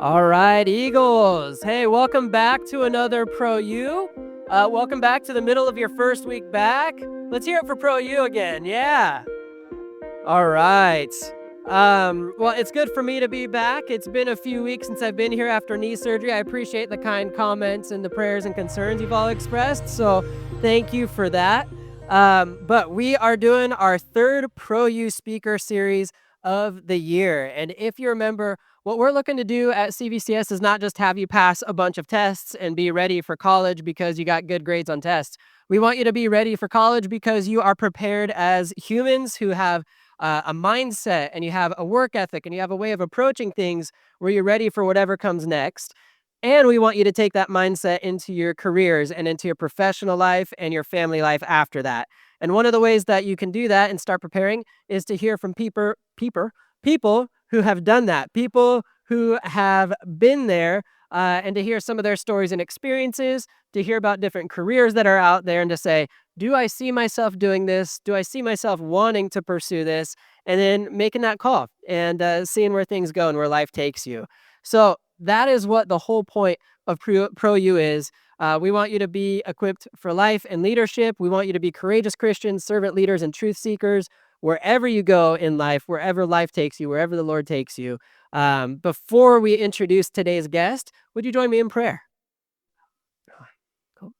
All right, Eagles. Hey, welcome back to another Pro U. Welcome back to the middle of your first week back. Let's hear it for Pro U again. Yeah. All right. Well, it's good for me to be back. It's been a few weeks since I've been here after knee surgery. I appreciate the kind comments and the prayers and concerns you've all expressed. So thank you for that. But we are doing our third Pro U speaker series of the year. And if you remember, what we're looking to do at CVCS is not just have you pass a bunch of tests and be ready for college because you got good grades on tests. We want you to be ready for college because you are prepared as humans who have a mindset and you have a work ethic and you have a way of approaching things where you're ready for whatever comes next. And we want you to take that mindset into your careers and into your professional life and your family life after that. And one of the ways that you can do that and start preparing is to hear from people who have done that, people who have been there, and to hear some of their stories and experiences, to hear about different careers that are out there, and to say, do I see myself doing this? Do I see myself wanting to pursue this? And then making that call and seeing where things go and where life takes you. So that is what the whole point of Pro U is. We want you to be equipped for life and leadership. We want you to be courageous Christians, servant leaders, and truth seekers wherever you go in life, wherever life takes you, wherever the Lord takes you. Before we introduce today's guest, would you join me in prayer? Cool.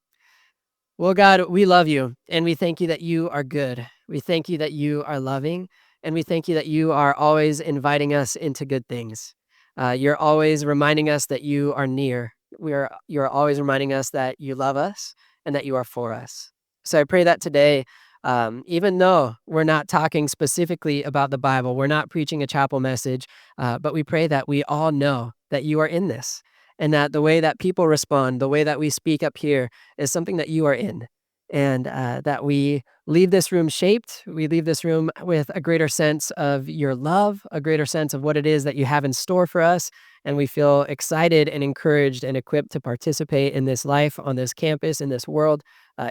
Well, God, we love you and we thank you that you are good. We thank you that you are loving and we thank you that you are always inviting us into good things. You're always reminding us that you are near. You're always reminding us that you love us and that you are for us. So I pray that today, even though we're not talking specifically about the Bible, we're not preaching a chapel message, but we pray that we all know that you are in this and that the way that people respond, the way that we speak up here is something that you are in. And that we leave this room shaped. We leave this room with a greater sense of your love, a greater sense of what it is that you have in store for us. And we feel excited and encouraged and equipped to participate in this life, on this campus, in this world,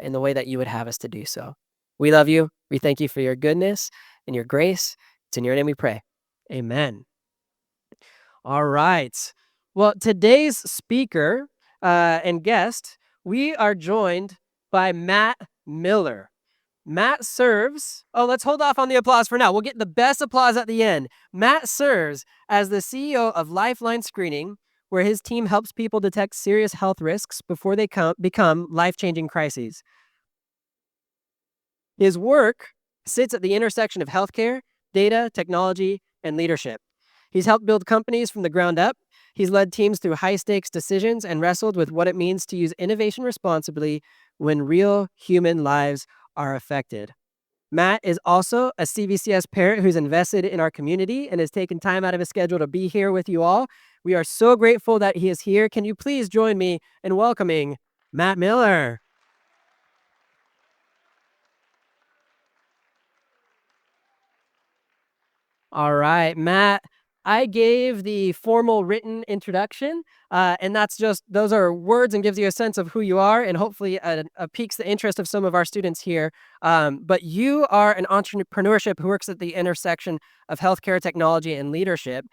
in the way that you would have us to do so. We love you. We thank you for your goodness and your grace. It's in your name we pray. Amen. All right. Well, today's speaker and guest, we are joined by Matt Miller. Matt serves, let's hold off on the applause for now. We'll get the best applause at the end. Matt serves as the CEO of Lifeline Screening, where his team helps people detect serious health risks before they become life-changing crises. His work sits at the intersection of healthcare, data, technology, and leadership. He's helped build companies from the ground up. He's led teams through high-stakes decisions and wrestled with what it means to use innovation responsibly when real human lives are affected. Matt is also a CVCS parent who's invested in our community and has taken time out of his schedule to be here with you all. We are so grateful that he is here. Can you please join me in welcoming Matt Miller? All right, Matt, I gave the formal written introduction, and those are words and gives you a sense of who you are and hopefully piques the interest of some of our students here. But you are an entrepreneurship who works at the intersection of healthcare, technology, and leadership.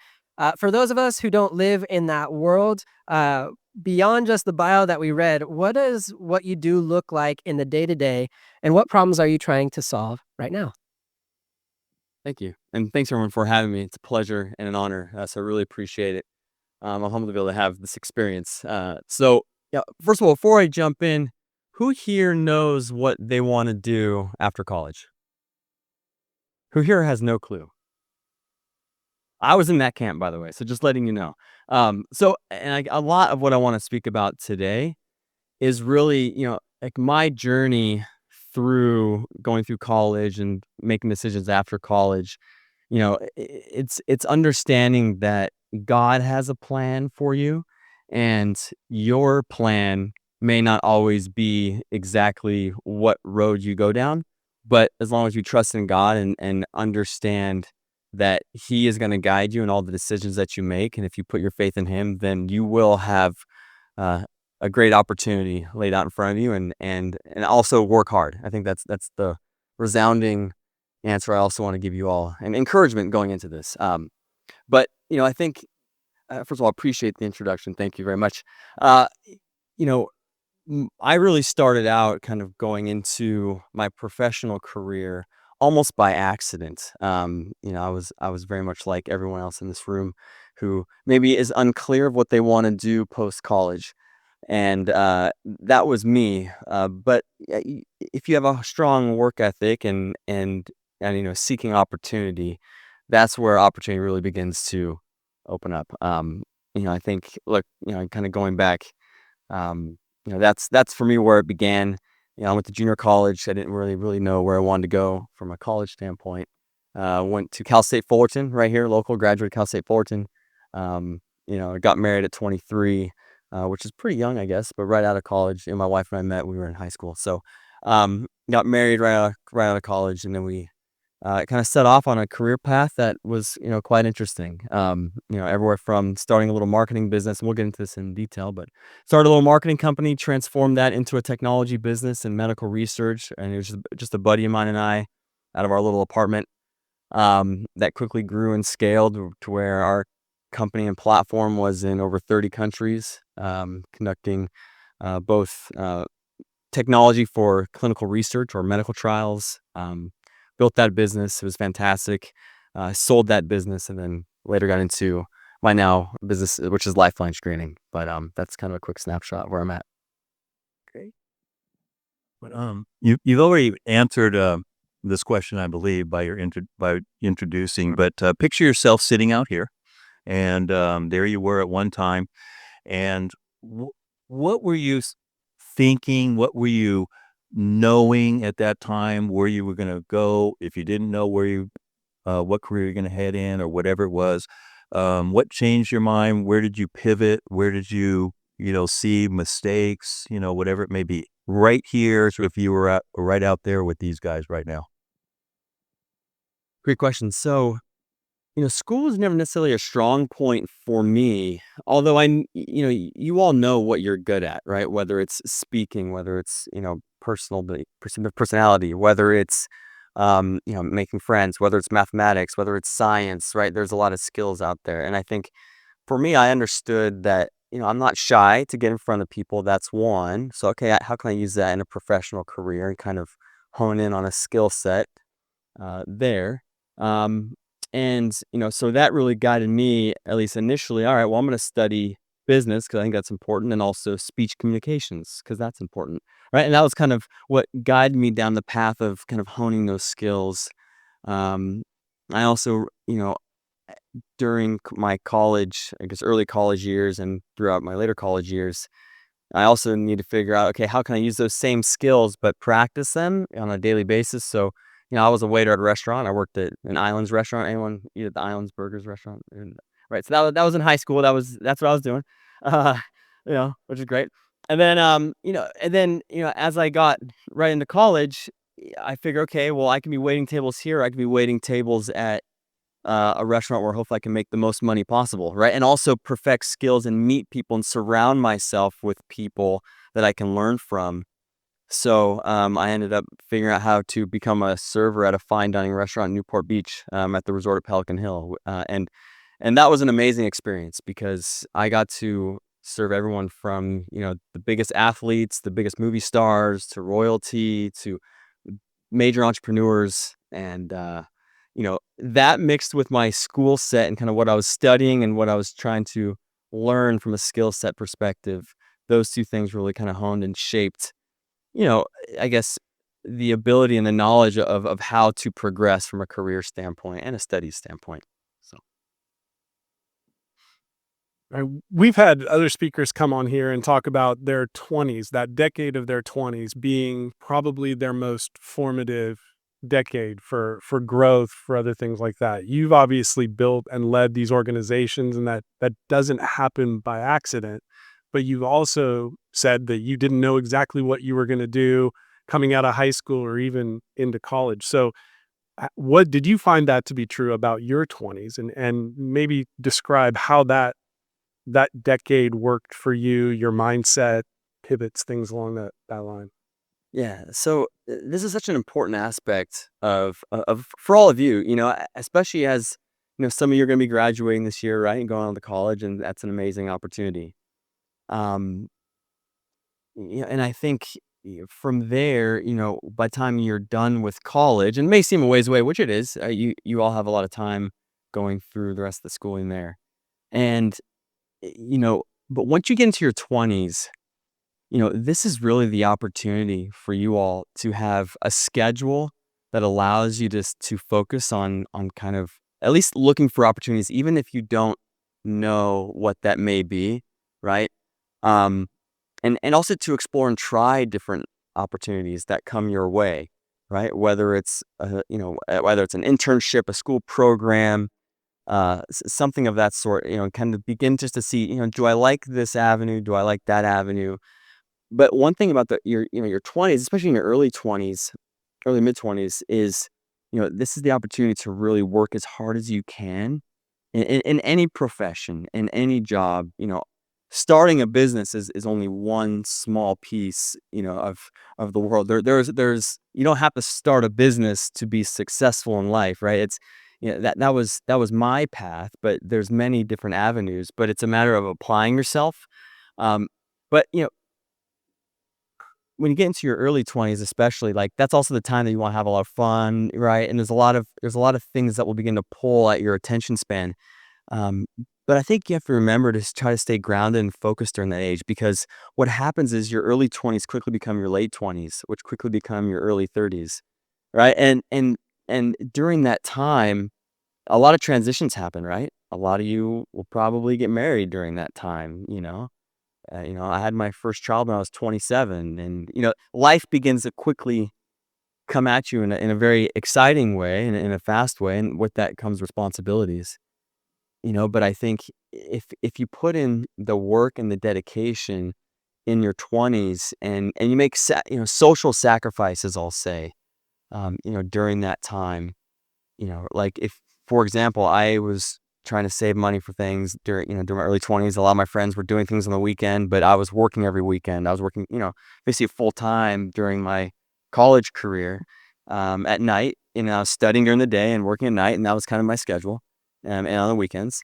For those of us who don't live in that world, beyond just the bio that we read, what does what you do look like in the day-to-day, and what problems are you trying to solve right now? Thank you. And thanks everyone for having me. It's a pleasure and an honor. So I really appreciate it. I'm humbled to be able to have this experience. Yeah, first of all, before I jump in, who here knows what they want to do after college? Who here has no clue? I was in that camp, by the way. So just letting you know. A lot of what I want to speak about today is really, like my journey through going through college and making decisions after college. It's understanding that God has a plan for you, and your plan may not always be exactly what road you go down, but as long as you trust in God and understand that He is going to guide you in all the decisions that you make, and if you put your faith in Him, then you will have uh, a great opportunity laid out in front of you, and also work hard. I think that's the resounding answer I also want to give you all, and encouragement going into this. But I think First of all, I appreciate the introduction. Thank you very much. Uh, you know, I really started out kind of going into my professional career almost by accident. I was very much like everyone else in this room who maybe is unclear of what they want to do post college, and that was me. But if you have a strong work ethic and seeking opportunity, that's where opportunity really begins to open up. I think, look, kind of going back. That's for me where it began. I went to junior college. I didn't really know where I wanted to go from a college standpoint. Went to Cal State Fullerton, right here, local, graduate Cal State Fullerton. I got married at 23, which is pretty young, I guess, but right out of college. My wife and I met, we were in high school. So, got married right out of college, and then we kind of set off on a career path that was, quite interesting. Everywhere from starting a little marketing business, and we'll get into this in detail, but started a little marketing company, transformed that into a technology business and medical research. And it was just a buddy of mine and I out of our little apartment, that quickly grew and scaled to where our company and platform was in over 30 countries, conducting both technology for clinical research or medical trials. Built that business. It was fantastic. Sold that business, and then later got into my now business, which is lifeline screening. But that's kind of a quick snapshot where I'm at. Great. But you've already answered this question, I believe, by introducing. But picture yourself sitting out here, and there you were at one time. And what were you thinking? What were you knowing at that time where you were going to go? If you didn't know what career you're going to head in or whatever it was, what changed your mind? Where did you pivot? Where did you see mistakes? Whatever it may be. Right here, so if you were right out there with these guys right now. Great question. So, school was never necessarily a strong point for me, although you all know what you're good at, right? Whether it's speaking, whether it's, personality, whether it's, making friends, whether it's mathematics, whether it's science, right? There's a lot of skills out there. And I think for me, I understood that, I'm not shy to get in front of people. That's one. So, okay, how can I use that in a professional career and kind of hone in on a skill set there? Um, so that really guided me, at least initially. All right, well, I'm going to study business because I think that's important, and also speech communications because that's important, right? And that was kind of what guided me down the path of kind of honing those skills. I also, during my college, I guess early college years and throughout my later college years, I also need to figure out, okay, how can I use those same skills but practice them on a daily basis? So, I was a waiter at a restaurant. I worked at an Islands restaurant. Anyone eat at the Islands Burgers restaurant? Right. So that was in high school. That's what I was doing. Uh, which is great. And then as I got right into college, I figure, okay, well, I can be waiting tables here. I can be waiting tables at a restaurant where hopefully I can make the most money possible, right? And also perfect skills and meet people and surround myself with people that I can learn from. So I ended up figuring out how to become a server at a fine dining restaurant in Newport Beach, at the resort at Pelican Hill, and that was an amazing experience because I got to serve everyone from the biggest athletes, the biggest movie stars, to royalty, to major entrepreneurs, and that mixed with my school set and kind of what I was studying and what I was trying to learn from a skill set perspective. Those two things really kind of honed and shaped, I guess, the ability and the knowledge of how to progress from a career standpoint and a studies standpoint. So, We've had other speakers come on here and talk about their 20s, that decade of their 20s being probably their most formative decade for growth, for other things like that. You've obviously built and led these organizations, and that doesn't happen by accident. But you've also said that you didn't know exactly what you were going to do coming out of high school or even into college. So what did you find that to be true about your 20s, and maybe describe how that decade worked for you, your mindset, pivots, things along that line? yeah. So this is such an important aspect of for all of you, especially as some of you are going to be graduating this year, right, and going on to college, and that's an amazing opportunity. Um, and I think from there, by the time you're done with college, and it may seem a ways away, which it is, you all have a lot of time going through the rest of the schooling there, and but once you get into your 20s, this is really the opportunity for you all to have a schedule that allows you to focus on kind of at least looking for opportunities, even if you don't know what that may be, right? Um, and also to explore and try different opportunities that come your way, right? Whether it's whether it's an internship, a school program, something of that sort. Kind of begin just to see, do I like this avenue? Do I like that avenue? But one thing about your 20s, especially in your early 20s, early mid 20s, is this is the opportunity to really work as hard as you can in any profession, in any job. Starting a business is only one small piece, of the world. There's you don't have to start a business to be successful in life, right? It's that was my path, but there's many different avenues. But it's a matter of applying yourself. But when you get into your early 20s, especially, like, that's also the time that you want to have a lot of fun, right? And there's a lot of things that will begin to pull at your attention span. Um, but I think you have to remember to try to stay grounded and focused during that age, because what happens is your early 20s quickly become your late 20s, which quickly become your early 30s, right? And during that time, a lot of transitions happen, right? A lot of you will probably get married during that time. I had my first child when I was 27, and life begins to quickly come at you in a very exciting way and in a fast way, and with that comes responsibilities. But I think if you put in the work and the dedication in your 20s, and you make social sacrifices, I'll say, during that time. Like, if, for example, I was trying to save money for things during my early 20s. A lot of my friends were doing things on the weekend, but I was working every weekend. I was working, basically full time during my college career, at night. I was studying during the day and working at night, and that was kind of my schedule, and on the weekends.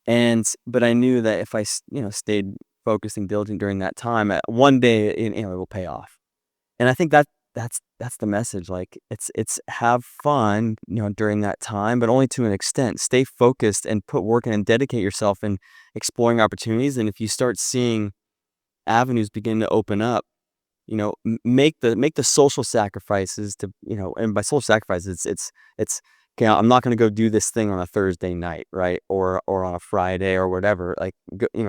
But I knew that if I stayed focused and diligent during that time, one day it will pay off. And I think that's the message. Like, it's have fun, during that time, but only to an extent. Stay focused and put work in and dedicate yourself in exploring opportunities. And if you start seeing avenues begin to open up, make the social sacrifices and by social sacrifices, it's okay. I'm not going to go do this thing on a Thursday night, right? Or on a Friday or whatever. Like,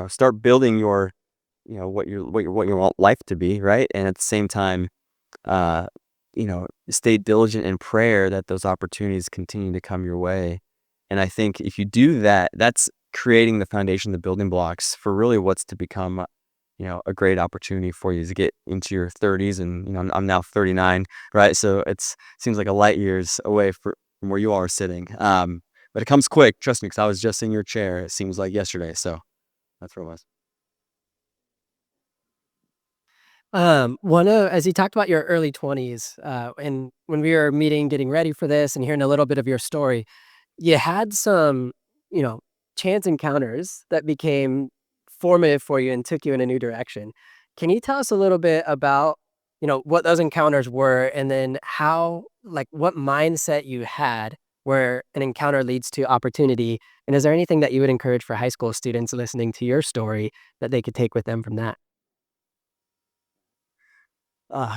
start building your, what you want life to be, right? And at the same time, stay diligent in prayer that those opportunities continue to come your way. And I think if you do that, that's creating the foundation, the building blocks for really what's to become, a great opportunity for you to get into your 30s. And, I'm now 39, right? So seems like a light years away from where you all are sitting. But it comes quick, trust me, because I was just in your chair. It seems like yesterday. So that's where it was. As you talked about your early 20s, and when we were meeting, getting ready for this and hearing a little bit of your story, you had some, you know, chance encounters that became formative for you and took you in a new direction. Can you tell us a little bit about, what those encounters were, and then how, like, what mindset you had where an encounter leads to opportunity? And is there anything that you would encourage for high school students listening to your story that they could take with them from that?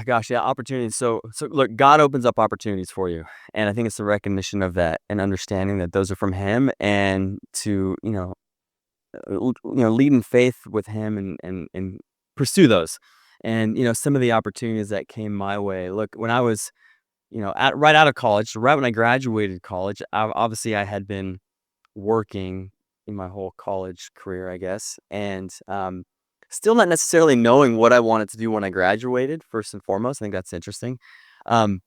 Gosh, yeah, opportunities. So look, God opens up opportunities for you, and I think it's the recognition of that and understanding that those are from Him, and to lead in faith with Him, and pursue those. And some of the opportunities that came my way. Look, when I was right out of college, so right when I graduated college, obviously I had been working in my whole college career, I guess, and still not necessarily knowing what I wanted to do when I graduated. First and foremost, I think that's interesting. Um,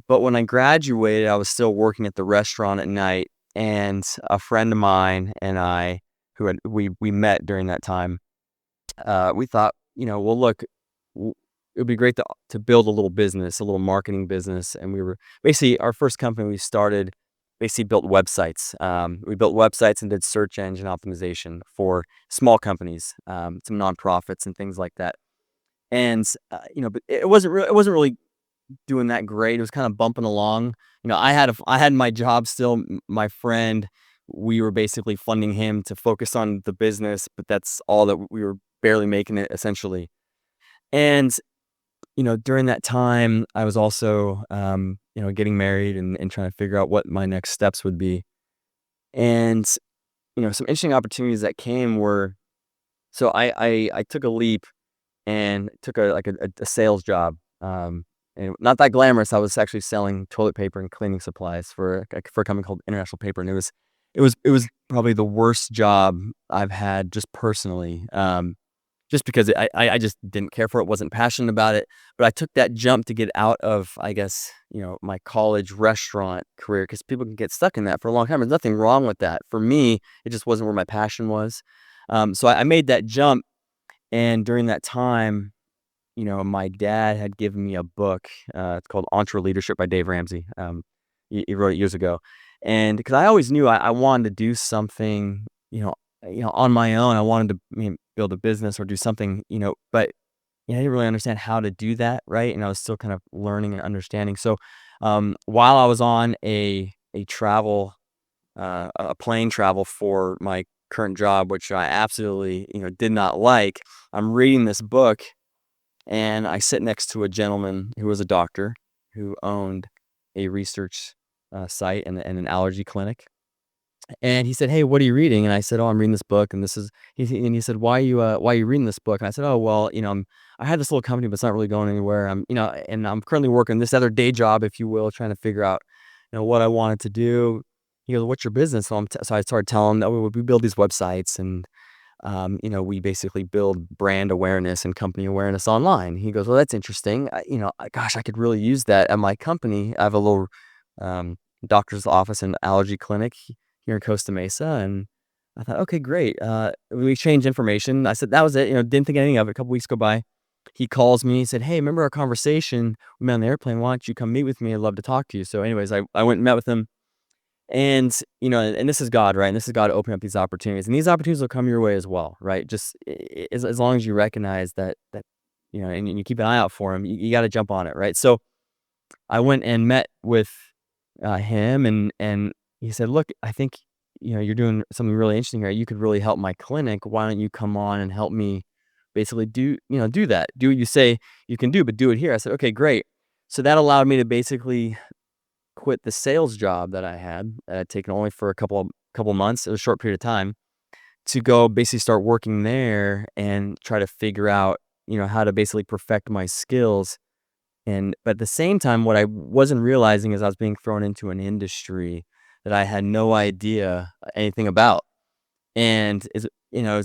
but when I graduated, I was still working at the restaurant at night, and a friend of mine and I, we met during that time, we thought, well, look, it would be great to build a little business, a little marketing business, and we were basically our first company we started. basically built websites. We built websites and did search engine optimization for small companies, some nonprofits and things like that. And but it wasn't really doing that great. It was kind of bumping along. I had my job still. My friend, we were basically funding him to focus on the business, but that's all that we were barely making it essentially. And during that time, I was also getting married and trying to figure out what my next steps would be. And some interesting opportunities that came were, so I took a leap and took a sales job. And not that glamorous. I was actually selling toilet paper and cleaning supplies for a company called International Paper, and it was probably the worst job I've had just personally. Just because I just didn't care for it, wasn't passionate about it. But I took that jump to get out of, I guess, my college restaurant career, because people can get stuck in that for a long time. There's nothing wrong with that. For me, it just wasn't where my passion was. So I made that jump, and during that time, my dad had given me a book. It's called EntreLeadership by Dave Ramsey. He wrote it years ago, and because I always knew I wanted to do something, on my own. I wanted to build a business or do something, but I didn't really understand how to do that, right? And I was still kind of learning and understanding. So while I was on a plane travel for my current job, which I absolutely did not like, I'm reading this book, and I sit next to a gentleman who was a doctor who owned a research site and an allergy clinic. And he said, "Hey, what are you reading?" And I said, "Oh, I'm reading this book." And he said, "Why are you reading this book?" And I said, "Oh, well, I had this little company, but it's not really going anywhere. And I'm currently working this other day job, if you will, trying to figure out, what I wanted to do." He goes, "What's your business?" So I started telling him that we build these websites, and we basically build brand awareness and company awareness online. He goes, "Well, that's interesting. Gosh, I could really use that at my company. I have a little doctor's office and allergy clinic here in Costa Mesa." And I thought, okay, great. We exchanged information. I said, that was it. Didn't think anything of it. A couple weeks go by. He calls me. He said, "Hey, remember our conversation? We met on the airplane. Why don't you come meet with me? I'd love to talk to you." So anyways, I went and met with him. And, and this is God, right? And this is God opening up these opportunities. And these opportunities will come your way as well, right? Just as long as you recognize that, and you keep an eye out for them, you got to jump on it, right? So I went and met with him, and he said, "Look, I think, you're doing something really interesting here. You could really help my clinic. Why don't you come on and help me basically do that? Do what you say you can do, but do it here." I said, "Okay, great." So that allowed me to basically quit the sales job that I had taken only for a couple months. It was a short period of time, to go basically start working there and try to figure out, how to basically perfect my skills. But at the same time, what I wasn't realizing is I was being thrown into an industry that I had no idea anything about. And it's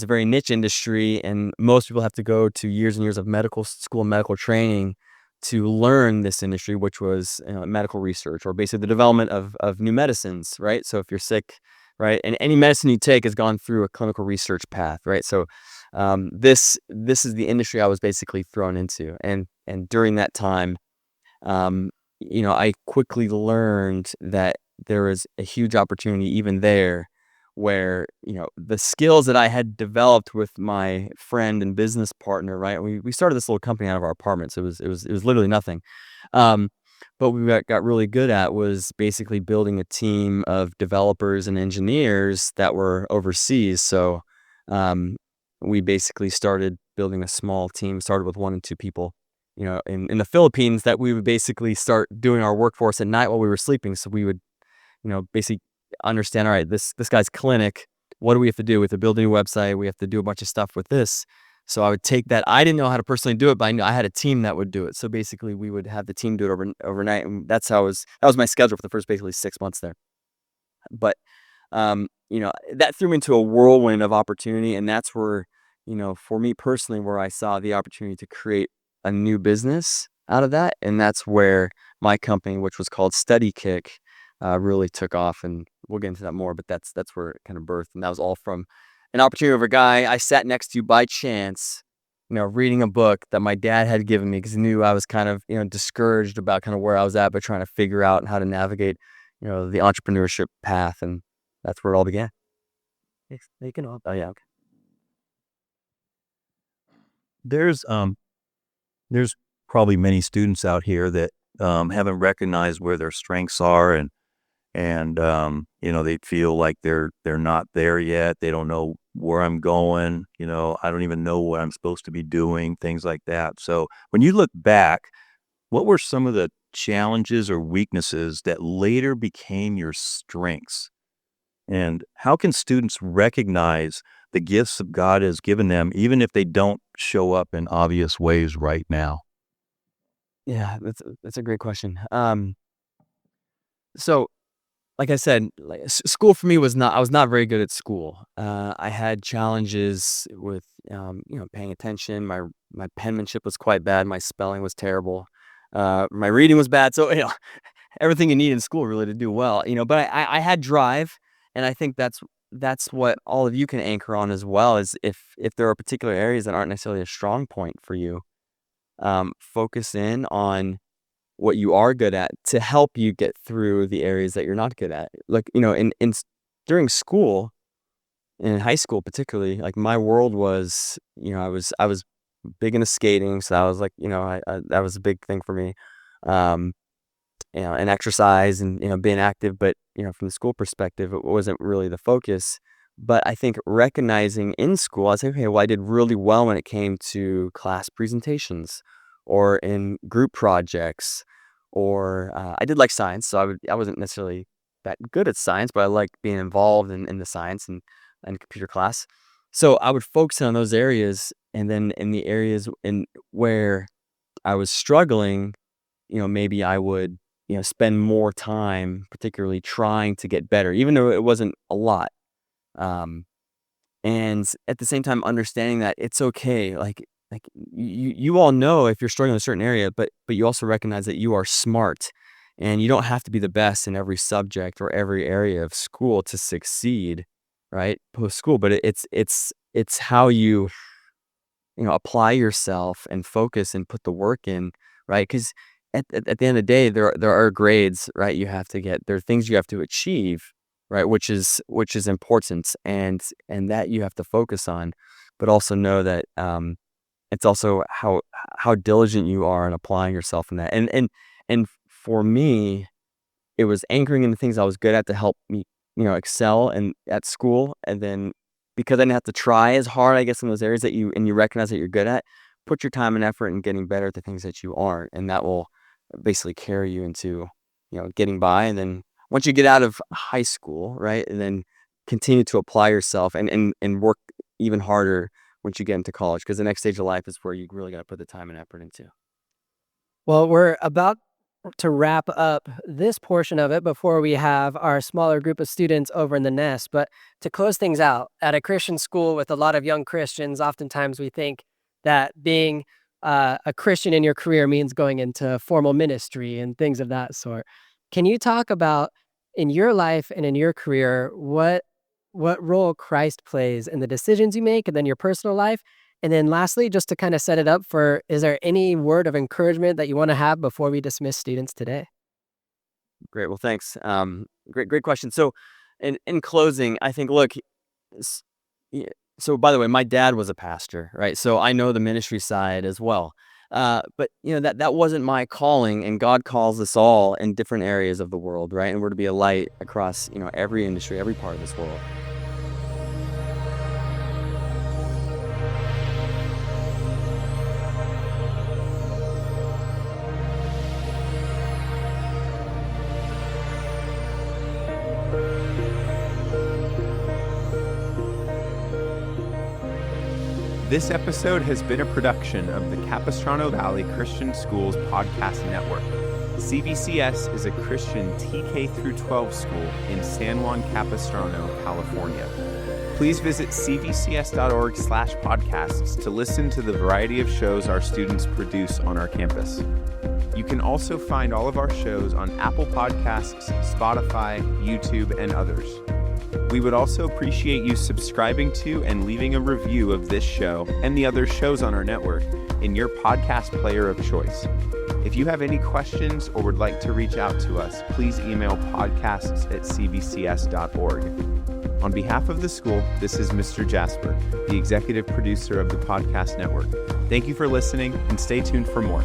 a very niche industry, and most people have to go to years and years of medical school and medical training to learn this industry, which was medical research, or basically the development of new medicines, right? So if you're sick, right, and any medicine you take has gone through a clinical research path, right? So this is the industry I was basically thrown into, and during that time, I quickly learned that there was a huge opportunity even there, where the skills that I had developed with my friend and business partner, right? We started this little company out of our apartment, so it was literally nothing. But we got really good at was basically building a team of developers and engineers that were overseas. So we basically started building a small team. Started with 1 and 2 people, in the Philippines, that we would basically start doing our workforce at night while we were sleeping. So we would, basically understand, all right, this guy's clinic, what do we have to do? We have to build a new website. We have to do a bunch of stuff with this. So I would take that. I didn't know how to personally do it, but I knew I had a team that would do it. So basically we would have the team do it overnight. And that was my schedule for the first basically 6 months there. But, that threw me into a whirlwind of opportunity. And that's where, for me personally, where I saw the opportunity to create a new business out of that. And that's where my company, which was called Study Kick, really took off. And we'll get into that more, but that's where it kind of birthed. And that was all from an opportunity of a guy I sat next to by chance, reading a book that my dad had given me, because he knew I was kind of, discouraged about kind of where I was at, but trying to figure out how to navigate, the entrepreneurship path, and that's where it all began. Yes, they can all. Oh yeah, okay. There's probably many students out here that haven't recognized where their strengths are, and they feel like they're not there yet. They don't know where I'm going. I don't even know what I'm supposed to be doing, things like that. So when you look back, what were some of the challenges or weaknesses that later became your strengths? And how can students recognize the gifts that God has given them, even if they don't show up in obvious ways right now? Yeah, that's a great question. So like I said, like school for me I was not very good at school. I had challenges with paying attention. My penmanship was quite bad. My spelling was terrible. My reading was bad. So everything you need in school really to do well. But I had drive, and I think that's what all of you can anchor on as well. Is if there are particular areas that aren't necessarily a strong point for you, focus in on what you are good at to help you get through the areas that you're not good at. Like, during school, in high school particularly, like my world was, I was big into skating, so that was like, that was a big thing for me. Um, and exercise and, being active, but, from the school perspective, it wasn't really the focus. But I think recognizing in school, I was like, okay, well, I did really well when it came to class presentations or in group projects, or I did like science, so I wasn't necessarily that good at science, but I liked being involved in the science and computer class. So I would focus on those areas, and then in the areas in where I was struggling, maybe I would, spend more time, particularly trying to get better, even though it wasn't a lot. Um, and at the same time, understanding that it's okay. Like you all know if you're struggling in a certain area, but you also recognize that you are smart, and you don't have to be the best in every subject or every area of school to succeed, right? Post school, but it's how you apply yourself and focus and put the work in, right? Because at the end of the day, there are grades, right? You have to get, there are things you have to achieve, right? Which is important, and that you have to focus on, but also know that it's also how diligent you are in applying yourself in that. And for me, it was anchoring in the things I was good at to help me, excel and at school. And then because I didn't have to try as hard, I guess, in those areas that you recognize that you're good at, put your time and effort in getting better at the things that you aren't. And that will basically carry you into, getting by. And then once you get out of high school, right, and then continue to apply yourself and work even harder once you get into college, because the next stage of life is where you really got to put the time and effort into. Well, we're about to wrap up this portion of it before we have our smaller group of students over in the nest. But to close things out, at a Christian school with a lot of young Christians, oftentimes we think that being a Christian in your career means going into formal ministry and things of that sort. Can you talk about, in your life and in your career, what role Christ plays in the decisions you make and then your personal life? And then lastly, just to kind of set it up for, is there any word of encouragement that you want to have before we dismiss students today? Great. Well, thanks. Great question. So in closing, I think, look, s- yeah, so by the way, my dad was a pastor, right? So I know the ministry side as well. But that wasn't my calling, and God calls us all in different areas of the world, right? And we're to be a light across, every industry, every part of this world. This episode has been a production of the Capistrano Valley Christian Schools Podcast Network. CVCS is a Christian TK through 12 school in San Juan Capistrano, California. Please visit cvcs.org/podcasts to listen to the variety of shows our students produce on our campus. You can also find all of our shows on Apple Podcasts, Spotify, YouTube, and others. We would also appreciate you subscribing to and leaving a review of this show and the other shows on our network in your podcast player of choice. If you have any questions or would like to reach out to us, please email podcasts@cvcs.org. On behalf of the school, this is Mr. Jasper, the executive producer of the podcast network. Thank you for listening and stay tuned for more.